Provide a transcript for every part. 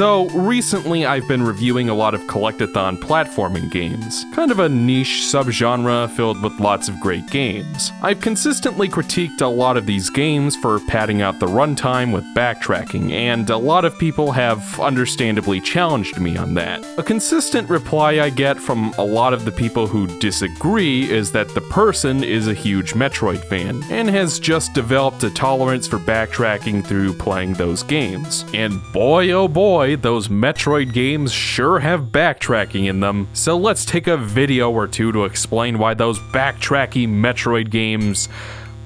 So, recently I've been reviewing a lot of collectathon platforming games, kind of a niche subgenre filled with lots of great games. I've consistently critiqued a lot of these games for padding out the runtime with backtracking, and a lot of people have understandably challenged me on that. A consistent reply I get from a lot of the people who disagree is that the person is a huge Metroid fan, and has just developed a tolerance for backtracking through playing those games. And boy oh boy, those Metroid games sure have backtracking in them, so let's take a video or two to explain why those backtracky Metroid games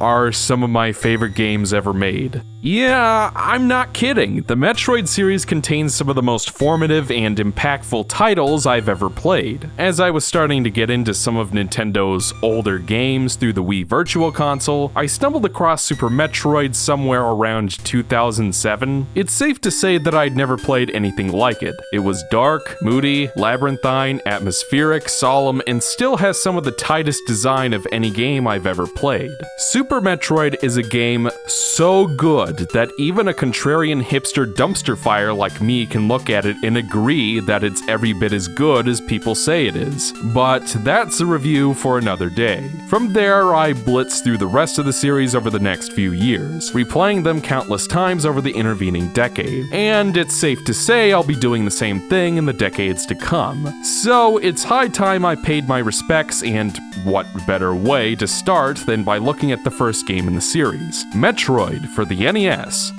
are some of my favorite games ever made. Yeah, I'm not kidding. The Metroid series contains some of the most formative and impactful titles I've ever played. As I was starting to get into some of Nintendo's older games through the Wii Virtual Console, I stumbled across Super Metroid somewhere around 2007. It's safe to say that I'd never played anything like it. It was dark, moody, labyrinthine, atmospheric, solemn, and still has some of the tightest design of any game I've ever played. Super Metroid is a game so good that even a contrarian hipster dumpster fire like me can look at it and agree that it's every bit as good as people say it is. But that's a review for another day. From there, I blitzed through the rest of the series over the next few years, replaying them countless times over the intervening decade. And it's safe to say I'll be doing the same thing in the decades to come. So it's high time I paid my respects, and what better way to start than by looking at the first game in the series, Metroid for the NES.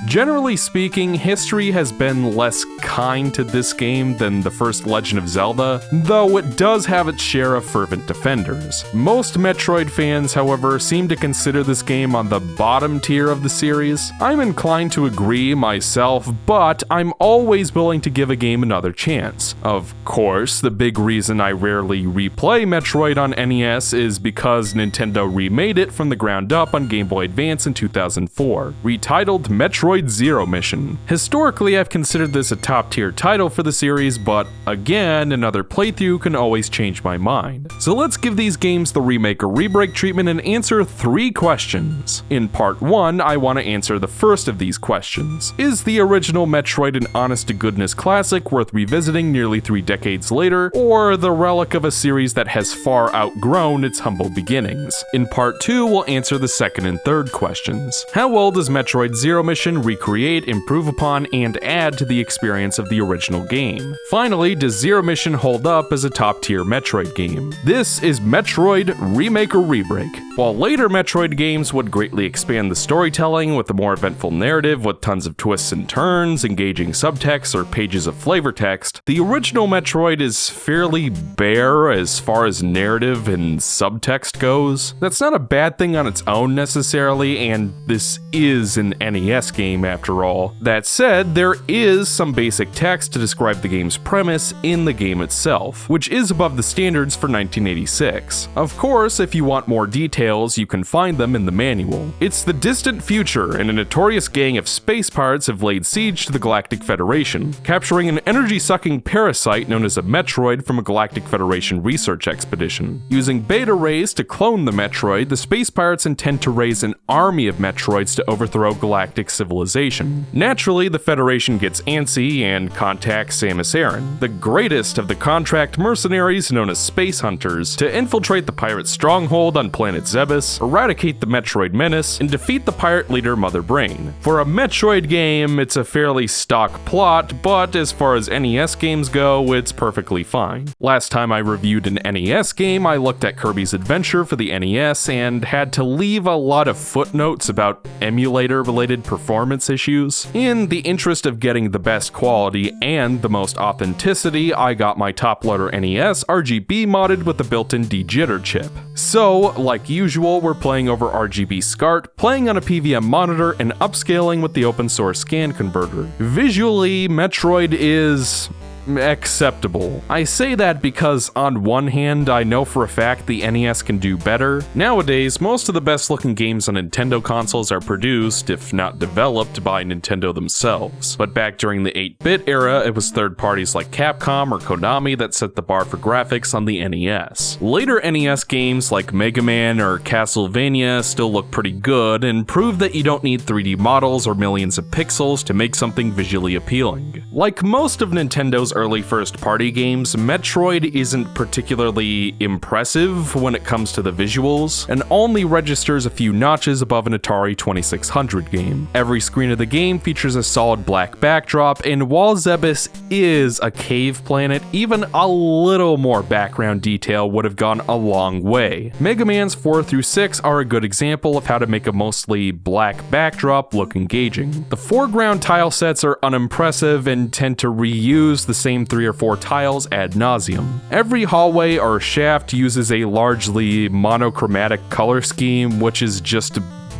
Generally speaking, history has been less kind to this game than the first Legend of Zelda, though it does have its share of fervent defenders. Most Metroid fans, however, seem to consider this game on the bottom tier of the series. I'm inclined to agree myself, but I'm always willing to give a game another chance. Of course, the big reason I rarely replay Metroid on NES is because Nintendo remade it from the ground up on Game Boy Advance in 2004, retitled Metroid Zero Mission. Historically, I've considered this a top-tier title for the series, but again, another playthrough can always change my mind. So let's give these games the remake or rebreak treatment and answer 3 questions. In part 1, I want to answer the first of these questions. Is the original Metroid an honest-to-goodness classic worth revisiting nearly 3 decades later, or the relic of a series that has far outgrown its humble beginnings? In part 2, we'll answer the second and third questions. How well does Metroid Zero Mission recreate, improve upon, and add to the experience of the original game? Finally, does Zero Mission hold up as a top-tier Metroid game? This is Metroid Remake or Rebreak. While later Metroid games would greatly expand the storytelling with a more eventful narrative with tons of twists and turns, engaging subtext, or pages of flavor text, the original Metroid is fairly bare as far as narrative and subtext goes. That's not a bad thing on its own necessarily, and this is an NES game after all. That said, there is some basic text to describe the game's premise in the game itself, which is above the standards for 1986. Of course, if you want more details, you can find them in the manual. It's the distant future, and a notorious gang of space pirates have laid siege to the Galactic Federation, capturing an energy-sucking parasite known as a Metroid from a Galactic Federation research expedition. Using beta rays to clone the Metroid, the space pirates intend to raise an army of Metroids to overthrow galactic civilization. Naturally, the Federation gets antsy and contacts Samus Aran, the greatest of the contract mercenaries known as Space Hunters, to infiltrate the pirate stronghold on planet Zebes, eradicate the Metroid menace, and defeat the pirate leader Mother Brain. For a Metroid game, it's a fairly stock plot, but as far as NES games go, it's perfectly fine. Last time I reviewed an NES game, I looked at Kirby's Adventure for the NES and had to leave a lot of footnotes about emulator-related performance issues. In the interest of getting the best quality and the most authenticity, I got my top-loader NES RGB modded with a built-in de-jitter chip. So, like usual, we're playing over RGB SCART, playing on a PVM monitor, and upscaling with the open-source scan converter. Visually, Metroid is acceptable. I say that because on one hand, I know for a fact the NES can do better. Nowadays, most of the best looking games on Nintendo consoles are produced, if not developed, by Nintendo themselves. But back during the 8-bit era, it was third parties like Capcom or Konami that set the bar for graphics on the NES. Later NES games like Mega Man or Castlevania still look pretty good and prove that you don't need 3D models or millions of pixels to make something visually appealing. Like most of Nintendo's early first-party games, Metroid isn't particularly impressive when it comes to the visuals, and only registers a few notches above an Atari 2600 game. Every screen of the game features a solid black backdrop, and while Zebes is a cave planet, even a little more background detail would have gone a long way. Mega Man's 4 through 6 are a good example of how to make a mostly black backdrop look engaging. The foreground tile sets are unimpressive and tend to reuse the same 3 or 4 tiles ad nauseum. Every hallway or shaft uses a largely monochromatic color scheme, which is just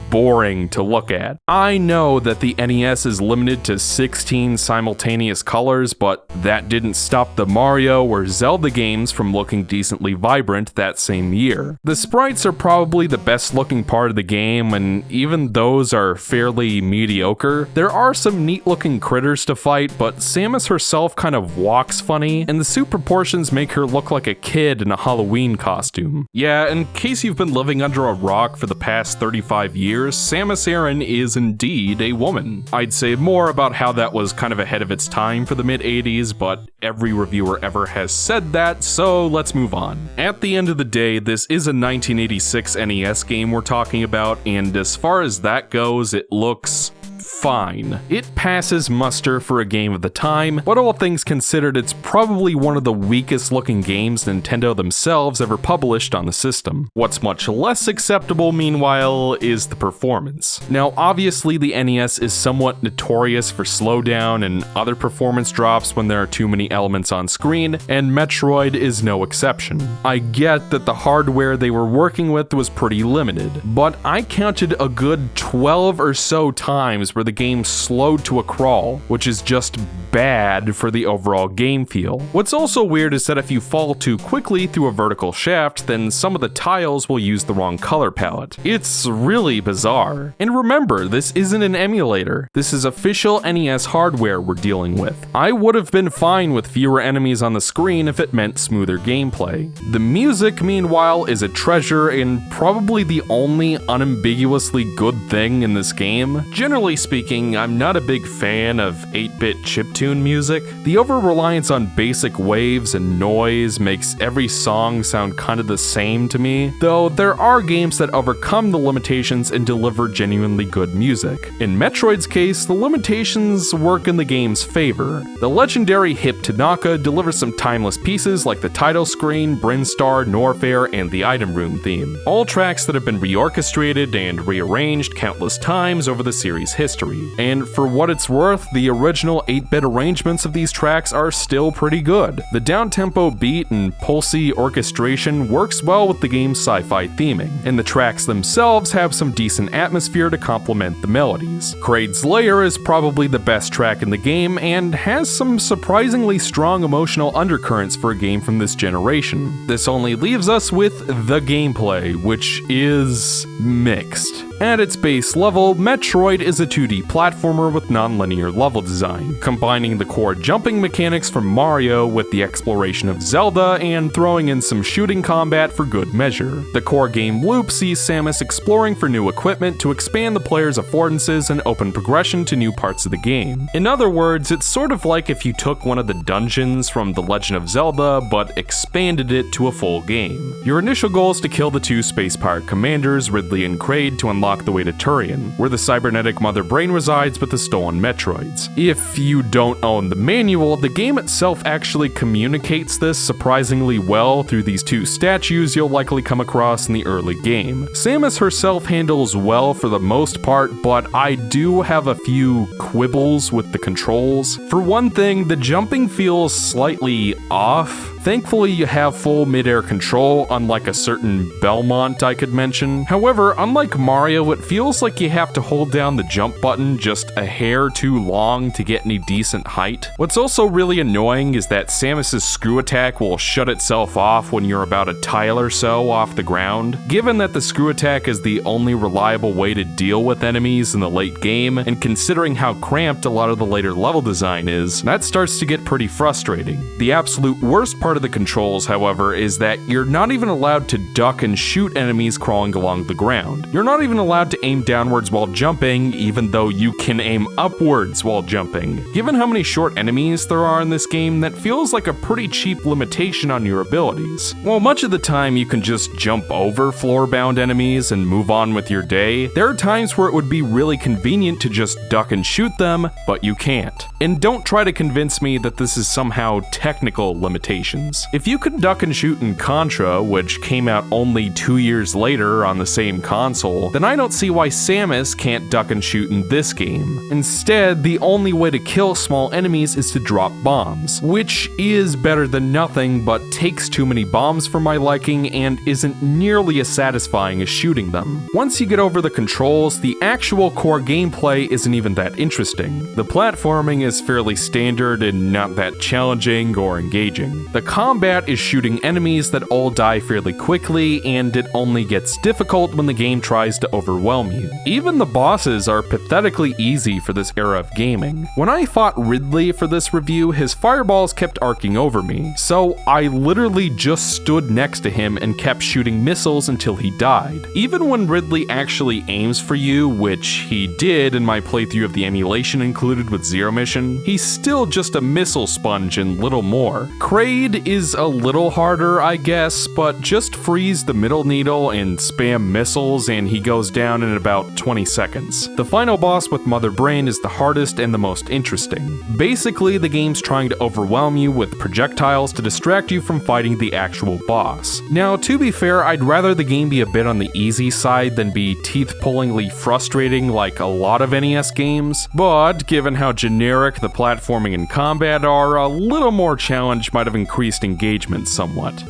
boring to look at. I know that the NES is limited to 16 simultaneous colors, but that didn't stop the Mario or Zelda games from looking decently vibrant that same year. The sprites are probably the best looking part of the game, and even those are fairly mediocre. There are some neat looking critters to fight, but Samus herself kind of walks funny, and the suit proportions make her look like a kid in a Halloween costume. Yeah, in case you've been living under a rock for the past 35 years, Samus Aran is indeed a woman. I'd say more about how that was kind of ahead of its time for the mid-80s, but every reviewer ever has said that, so let's move on. At the end of the day, this is a 1986 NES game we're talking about, and as far as that goes, it looks fine. It passes muster for a game of the time, but all things considered, it's probably one of the weakest looking games Nintendo themselves ever published on the system. What's much less acceptable, meanwhile, is the performance. Now, obviously the NES is somewhat notorious for slowdown and other performance drops when there are too many elements on screen, and Metroid is no exception. I get that the hardware they were working with was pretty limited, but I counted a good 12 or so times where the game slowed to a crawl, which is just bad for the overall game feel. What's also weird is that if you fall too quickly through a vertical shaft, then some of the tiles will use the wrong color palette. It's really bizarre. And remember, this isn't an emulator. This is official NES hardware we're dealing with. I would have been fine with fewer enemies on the screen if it meant smoother gameplay. The music, meanwhile, is a treasure and probably the only unambiguously good thing in this game. Generally speaking, I'm not a big fan of 8-bit chiptune music. The over-reliance on basic waves and noise makes every song sound kind of the same to me, though there are games that overcome the limitations and deliver genuinely good music. In Metroid's case, the limitations work in the game's favor. The legendary Hip Tanaka delivers some timeless pieces like the title screen, Brinstar, Norfair, and the item room theme. All tracks that have been reorchestrated and rearranged countless times over the series' history. And for what it's worth, the original 8-bit arrangements of these tracks are still pretty good. The down-tempo beat and pulsy orchestration works well with the game's sci-fi theming, and the tracks themselves have some decent atmosphere to complement the melodies. Kraid's Lair is probably the best track in the game and has some surprisingly strong emotional undercurrents for a game from this generation. This only leaves us with the gameplay, which is mixed. At its base level, Metroid is a 2D platformer with non-linear level design, combining the core jumping mechanics from Mario with the exploration of Zelda and throwing in some shooting combat for good measure. The core game loop sees Samus exploring for new equipment to expand the player's affordances and open progression to new parts of the game. In other words, it's sort of like if you took one of the dungeons from The Legend of Zelda but expanded it to a full game. Your initial goal is to kill the two space pirate commanders, Ridley and Kraid, to unlock the way to Turian, where the cybernetic mother brain resides with the stolen Metroids. If you don't own the manual, the game itself actually communicates this surprisingly well through these two statues you'll likely come across in the early game. Samus herself handles well for the most part, but I do have a few quibbles with the controls. For one thing, the jumping feels slightly off. Thankfully, you have full mid-air control, unlike a certain Belmont I could mention. However, unlike Mario, it feels like you have to hold down the jump button just a hair too long to get any decent height. What's also really annoying is that Samus's screw attack will shut itself off when you're about a tile or so off the ground. Given that the screw attack is the only reliable way to deal with enemies in the late game, and considering how cramped a lot of the later level design is, that starts to get pretty frustrating. The absolute worst part of the controls, however, is that you're not even allowed to duck and shoot enemies crawling along the ground. You're not even allowed to aim downwards while jumping, even though you can aim upwards while jumping. Given how many short enemies there are in this game, that feels like a pretty cheap limitation on your abilities. While much of the time you can just jump over floor-bound enemies and move on with your day, there are times where it would be really convenient to just duck and shoot them, but you can't. And don't try to convince me that this is somehow technical limitations. If you could duck and shoot in Contra, which came out only 2 years later on the same console, then I don't see why Samus can't duck and shoot in this game. Instead, the only way to kill small enemies is to drop bombs, which is better than nothing, but takes too many bombs for my liking and isn't nearly as satisfying as shooting them. Once you get over the controls, the actual core gameplay isn't even that interesting. The platforming is fairly standard and not that challenging or engaging. The combat is shooting enemies that all die fairly quickly, and it only gets difficult when the game tries to overwhelm you. Even the bosses are pathetically easy for this era of gaming. When I fought Ridley for this review, his fireballs kept arcing over me, so I literally just stood next to him and kept shooting missiles until he died. Even when Ridley actually aims for you, which he did in my playthrough of the emulation included with Zero Mission, he's still just a missile sponge and little more. Kraid is a little harder, I guess, but just freeze the middle needle and spam missiles and he goes down in about 20 seconds. The final boss with Mother Brain is the hardest and the most interesting. Basically, the game's trying to overwhelm you with projectiles to distract you from fighting the actual boss. Now, to be fair, I'd rather the game be a bit on the easy side than be teeth-pullingly frustrating like a lot of NES games, but given how generic the platforming and combat are, a little more challenge might have increased engagement somewhat.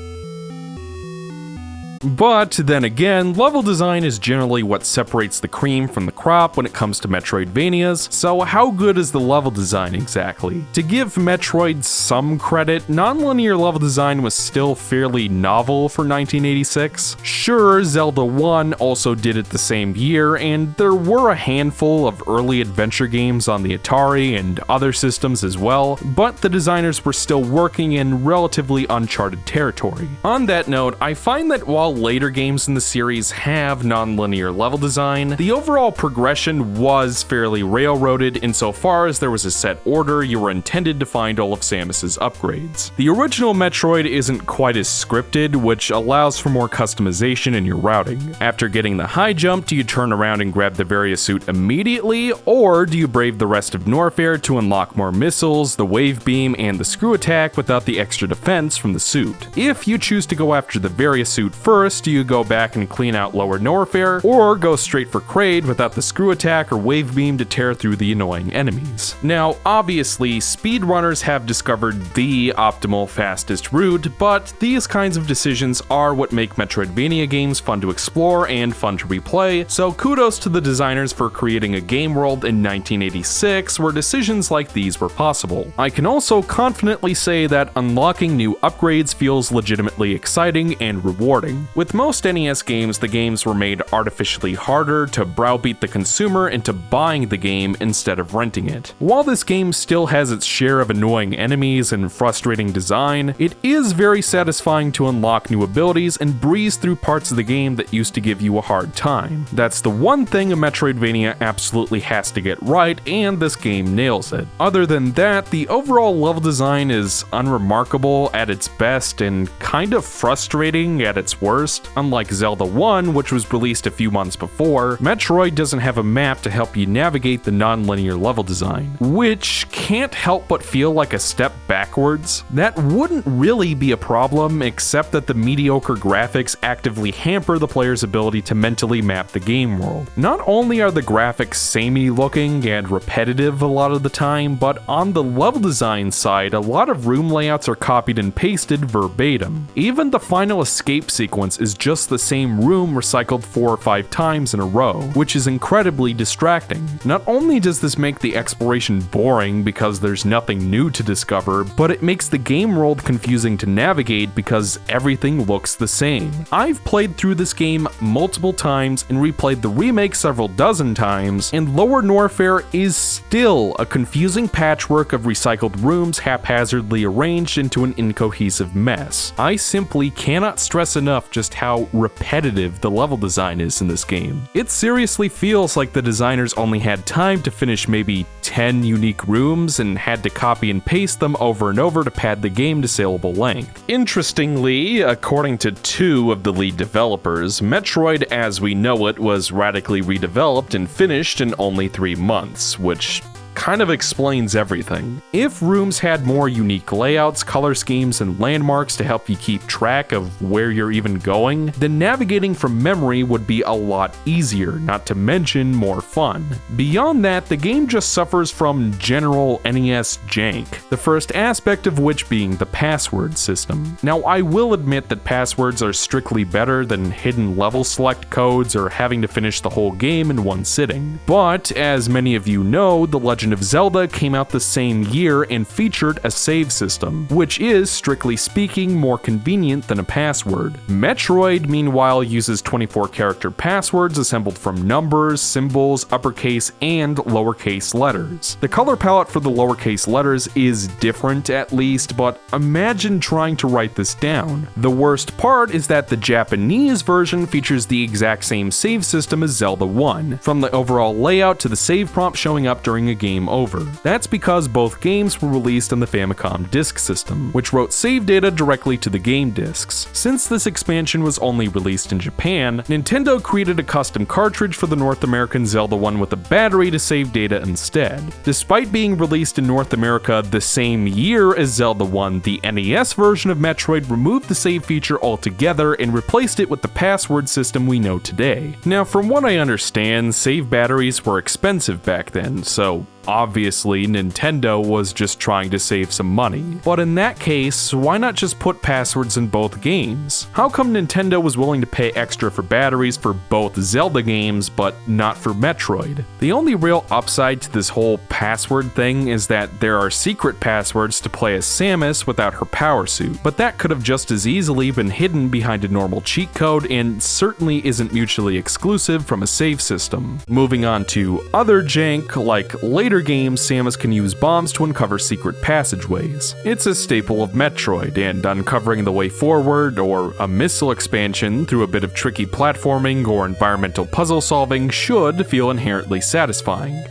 But then again, level design is generally what separates the cream from the crop when it comes to Metroidvanias, so how good is the level design exactly? To give Metroid some credit, non-linear level design was still fairly novel for 1986. Sure, Zelda 1 also did it the same year, and there were a handful of early adventure games on the Atari and other systems as well, but the designers were still working in relatively uncharted territory. On that note, I find that while later games in the series have non-linear level design, the overall progression was fairly railroaded insofar as there was a set order you were intended to find all of Samus's upgrades. The original Metroid isn't quite as scripted, which allows for more customization in your routing. After getting the high jump, do you turn around and grab the Varia suit immediately, or do you brave the rest of Norfair to unlock more missiles, the wave beam, and the screw attack without the extra defense from the suit? If you choose to go after the Varia suit first, do you go back and clean out lower Norfair, or go straight for Kraid without the screw attack or wave beam to tear through the annoying enemies? Now, obviously, speedrunners have discovered the optimal fastest route, but these kinds of decisions are what make Metroidvania games fun to explore and fun to replay, so kudos to the designers for creating a game world in 1986 where decisions like these were possible. I can also confidently say that unlocking new upgrades feels legitimately exciting and rewarding. With most NES games, the games were made artificially harder to browbeat the consumer into buying the game instead of renting it. While this game still has its share of annoying enemies and frustrating design, it is very satisfying to unlock new abilities and breeze through parts of the game that used to give you a hard time. That's the one thing a Metroidvania absolutely has to get right, and this game nails it. Other than that, the overall level design is unremarkable at its best and kind of frustrating at its worst. Unlike Zelda 1, which was released a few months before, Metroid doesn't have a map to help you navigate the non-linear level design, which can't help but feel like a step backwards. That wouldn't really be a problem, except that the mediocre graphics actively hamper the player's ability to mentally map the game world. Not only are the graphics samey looking and repetitive a lot of the time, but on the level design side, a lot of room layouts are copied and pasted verbatim. Even the final escape sequence is just the same room recycled 4 or 5 times in a row, which is incredibly distracting. Not only does this make the exploration boring because there's nothing new to discover, but it makes the game world confusing to navigate because everything looks the same. I've played through this game multiple times and replayed the remake several dozen times, and Lower Norfair is still a confusing patchwork of recycled rooms haphazardly arranged into an incohesive mess. I simply cannot stress enough just how repetitive the level design is in this game. It seriously feels like the designers only had time to finish maybe 10 unique rooms and had to copy and paste them over and over to pad the game to saleable length. Interestingly, according to 2 of the lead developers, Metroid as we know it was radically redeveloped and finished in only 3 months, which kind of explains everything. If rooms had more unique layouts, color schemes, and landmarks to help you keep track of where you're even going, then navigating from memory would be a lot easier, not to mention more fun. Beyond that, the game just suffers from general NES jank, the first aspect of which being the password system. Now, I will admit that passwords are strictly better than hidden level select codes or having to finish the whole game in one sitting. But, as many of you know, The Legend of Zelda came out the same year and featured a save system, which is, strictly speaking, more convenient than a password. Metroid, meanwhile, uses 24-character passwords assembled from numbers, symbols, uppercase, and lowercase letters. The color palette for the lowercase letters is different at least, but imagine trying to write this down. The worst part is that the Japanese version features the exact same save system as Zelda 1, from the overall layout to the save prompt showing up during a game over. That's because both games were released on the Famicom Disk System, which wrote save data directly to the game disks. Since this expansion was only released in Japan, Nintendo created a custom cartridge for the North American Zelda 1 with a battery to save data instead. Despite being released in North America the same year as Zelda 1, the NES version of Metroid removed the save feature altogether and replaced it with the password system we know today. Now, from what I understand, save batteries were expensive back then, so obviously, Nintendo was just trying to save some money. But in that case, why not just put passwords in both games? How come Nintendo was willing to pay extra for batteries for both Zelda games, but not for Metroid? The only real upside to this whole password thing is that there are secret passwords to play as Samus without her power suit, but that could have just as easily been hidden behind a normal cheat code and certainly isn't mutually exclusive from a save system. Moving on to other jank, like later games, Samus can use bombs to uncover secret passageways. It's a staple of Metroid, and uncovering the way forward, or a missile expansion through a bit of tricky platforming or environmental puzzle solving should feel inherently satisfying.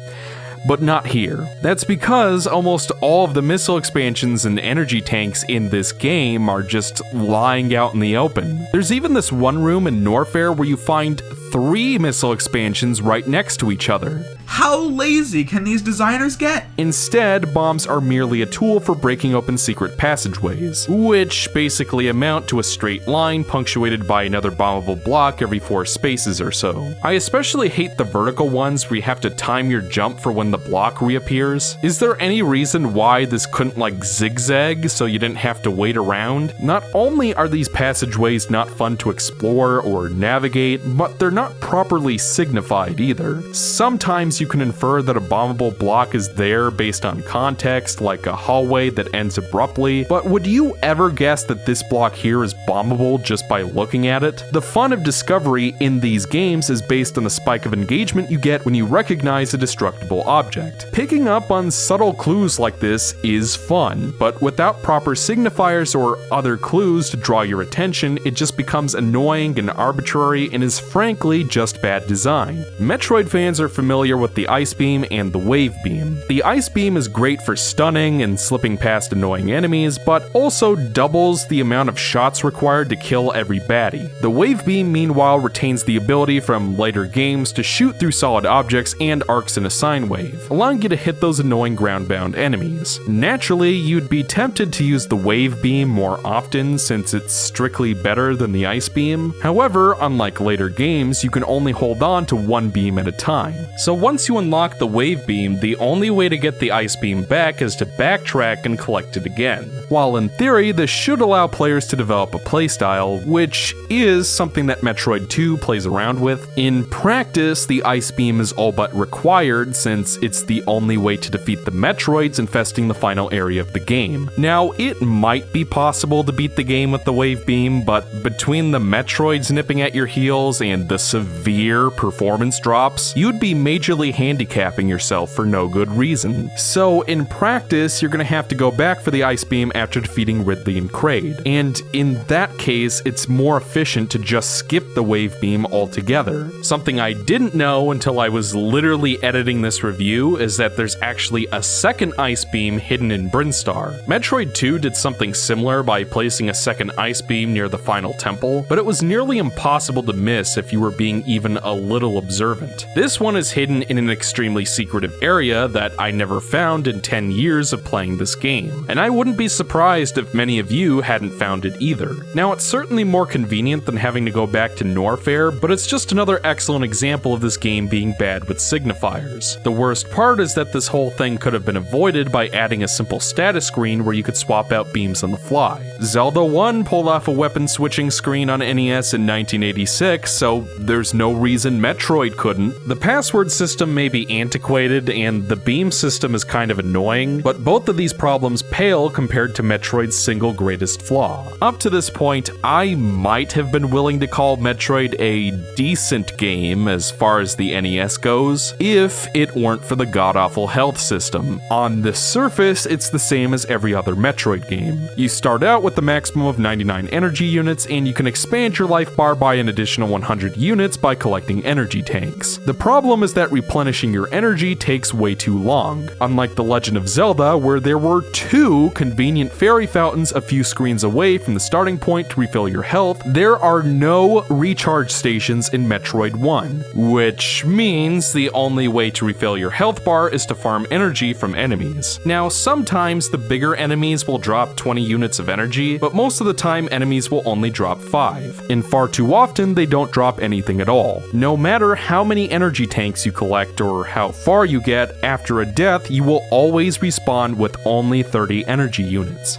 But not here. That's because almost all of the missile expansions and energy tanks in this game are just lying out in the open. There's even this one room in Norfair where you find 3 missile expansions right next to each other. How lazy can these designers get? Instead, bombs are merely a tool for breaking open secret passageways, which basically amount to a straight line punctuated by another bombable block every 4 spaces or so. I especially hate the vertical ones where you have to time your jump for when the block reappears. Is there any reason why this couldn't zigzag so you didn't have to wait around? Not only are these passageways not fun to explore or navigate, but they're not properly signified either. Sometimes you can infer that a bombable block is there based on context, like a hallway that ends abruptly, but would you ever guess that this block here is bombable just by looking at it? The fun of discovery in these games is based on the spike of engagement you get when you recognize a destructible object. Picking up on subtle clues like this is fun, but without proper signifiers or other clues to draw your attention, it just becomes annoying and arbitrary and is frankly just bad design. Metroid fans are familiar with with the Ice Beam and the Wave Beam. The Ice Beam is great for stunning and slipping past annoying enemies, but also doubles the amount of shots required to kill every baddie. The Wave Beam, meanwhile, retains the ability from later games to shoot through solid objects and arcs in a sine wave, allowing you to hit those annoying ground-bound enemies. Naturally, you'd be tempted to use the Wave Beam more often since it's strictly better than the Ice Beam. However, unlike later games, you can only hold on to one beam at a time. So once you unlock the Wave Beam, the only way to get the Ice Beam back is to backtrack and collect it again. While in theory, this should allow players to develop a playstyle, which is something that Metroid 2 plays around with, in practice, the Ice Beam is all but required since it's the only way to defeat the Metroids infesting the final area of the game. Now, it might be possible to beat the game with the Wave Beam, but between the Metroids nipping at your heels and the severe performance drops, you'd be majorly handicapping yourself for no good reason. So in practice, you're gonna have to go back for the Ice Beam after defeating Ridley and Kraid, and in that case, it's more efficient to just skip the Wave Beam altogether. Something I didn't know until I was literally editing this review is that there's actually a second Ice Beam hidden in Brinstar. Metroid 2 did something similar by placing a second Ice Beam near the final temple, but it was nearly impossible to miss if you were being even a little observant. This one is hidden in an extremely secretive area that I never found in 10 years of playing this game, and I wouldn't be surprised if many of you hadn't found it either. Now, it's certainly more convenient than having to go back to Norfair, but it's just another excellent example of this game being bad with signifiers. The worst part is that this whole thing could have been avoided by adding a simple status screen where you could swap out beams on the fly. Zelda 1 pulled off a weapon switching screen on NES in 1986, so there's no reason Metroid couldn't. The password system may be antiquated and the beam system is kind of annoying, but both of these problems pale compared to Metroid's single greatest flaw. Up to this point, I might have been willing to call Metroid a decent game as far as the NES goes, if it weren't for the god-awful health system. On the surface, it's the same as every other Metroid game. You start out with a maximum of 99 energy units, and you can expand your life bar by an additional 100 units by collecting energy tanks. The problem is that replenishing your energy takes way too long. Unlike The Legend of Zelda, where there were 2 convenient fairy fountains a few screens away from the starting point to refill your health, there are no recharge stations in Metroid 1, which means the only way to refill your health bar is to farm energy from enemies. Now, sometimes the bigger enemies will drop 20 units of energy, but most of the time enemies will only drop 5, and far too often they don't drop anything at all. No matter how many energy tanks you collect or how far you get, after a death you will always respawn with only 30 energy units.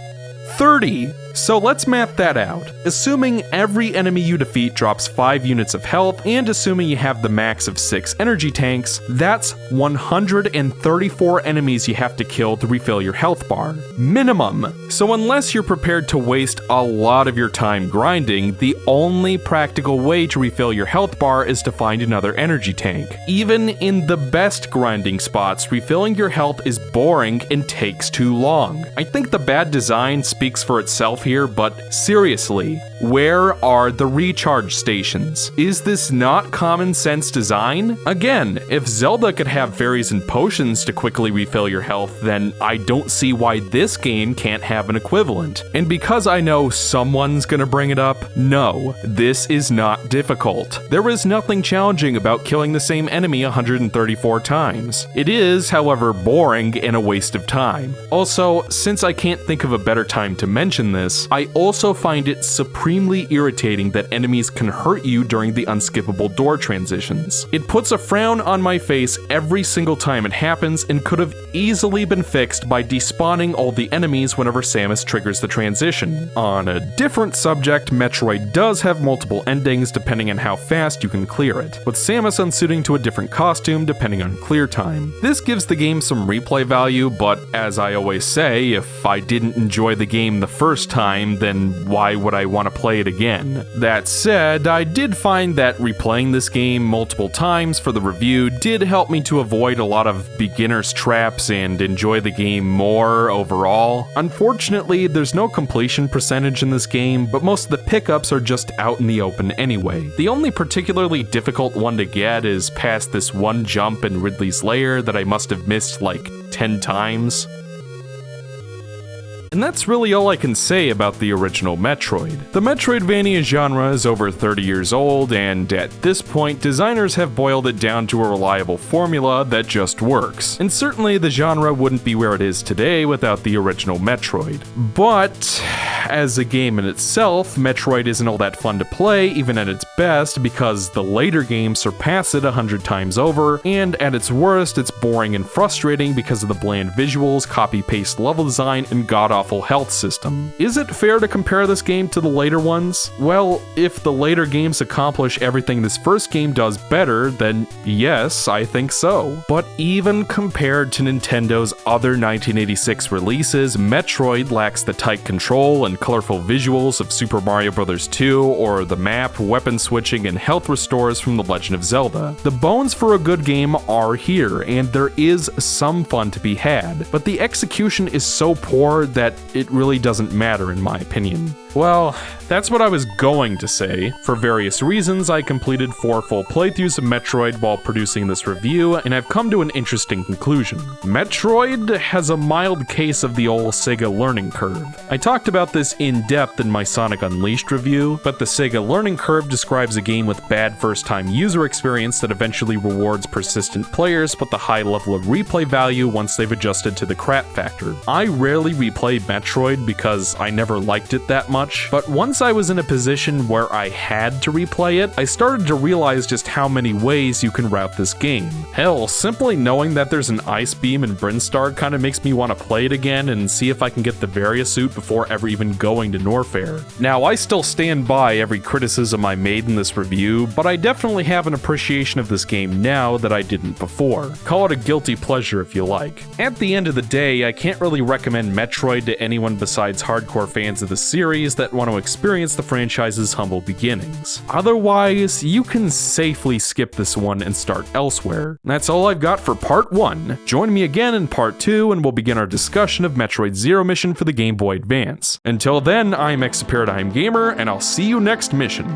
30! So let's map that out. Assuming every enemy you defeat drops 5 units of health, and assuming you have the max of 6 energy tanks, that's 134 enemies you have to kill to refill your health bar. Minimum. So unless you're prepared to waste a lot of your time grinding, the only practical way to refill your health bar is to find another energy tank. Even in the best grinding spots, refilling your health is boring and takes too long. I think the bad design speaks for itself here, but seriously, where are the recharge stations? Is this not common sense design? Again, if Zelda could have fairies and potions to quickly refill your health, then I don't see why this game can't have an equivalent. And because I know someone's gonna bring it up, no, this is not difficult. There is nothing challenging about killing the same enemy 134 times. It is, however, boring and a waste of time. Also, since I can't think of a better time to mention this, I also find it supremely irritating that enemies can hurt you during the unskippable door transitions. It puts a frown on my face every single time it happens and could have easily been fixed by despawning all the enemies whenever Samus triggers the transition. On a different subject, Metroid does have multiple endings depending on how fast you can clear it, with Samus unsuiting to a different costume depending on clear time. This gives the game some replay value, but as I always say, if I didn't enjoy the game the first time, time, then why would I want to play it again? That said, I did find that replaying this game multiple times for the review did help me to avoid a lot of beginner's traps and enjoy the game more overall. Unfortunately, there's no completion percentage in this game, but most of the pickups are just out in the open anyway. The only particularly difficult one to get is past this one jump in Ridley's lair that I must have missed like 10 times. And that's really all I can say about the original Metroid. The Metroidvania genre is over 30 years old, and at this point, designers have boiled it down to a reliable formula that just works. And certainly the genre wouldn't be where it is today without the original Metroid. But as a game in itself, Metroid isn't all that fun to play, even at its best, because the later games surpass it 100 times over, and at its worst, it's boring and frustrating because of the bland visuals, copy-paste level design, and god-awful health system. Is it fair to compare this game to the later ones? Well, if the later games accomplish everything this first game does better, then yes, I think so. But even compared to Nintendo's other 1986 releases, Metroid lacks the tight control and colorful visuals of Super Mario Bros. 2 or the map, weapon switching, and health restores from The Legend of Zelda. The bones for a good game are here, and there is some fun to be had, but the execution is so poor that it really doesn't matter in my opinion. Well, that's what I was going to say. For various reasons, I completed 4 full playthroughs of Metroid while producing this review, and I've come to an interesting conclusion. Metroid has a mild case of the old Sega learning curve. I talked about this in depth in my Sonic Unleashed review, but the Sega learning curve describes a game with bad first-time user experience that eventually rewards persistent players but the high level of replay value once they've adjusted to the crap factor. I rarely replay Metroid because I never liked it that much, but once I was in a position where I had to replay it, I started to realize just how many ways you can route this game. Hell, simply knowing that there's an Ice Beam in Brinstar kind of makes me want to play it again and see if I can get the Varia suit before ever even going to Norfair. Now, I still stand by every criticism I made in this review, but I definitely have an appreciation of this game now that I didn't before. Call it a guilty pleasure if you like. At the end of the day, I can't really recommend Metroid to anyone besides hardcore fans of the series that want to experience the franchise's humble beginnings. Otherwise, you can safely skip this one and start elsewhere. That's all I've got for part 1. Join me again in part 2 and we'll begin our discussion of Metroid Zero Mission for the Game Boy Advance. Until then, I'm ExoParadigmGamer and I'll see you next mission.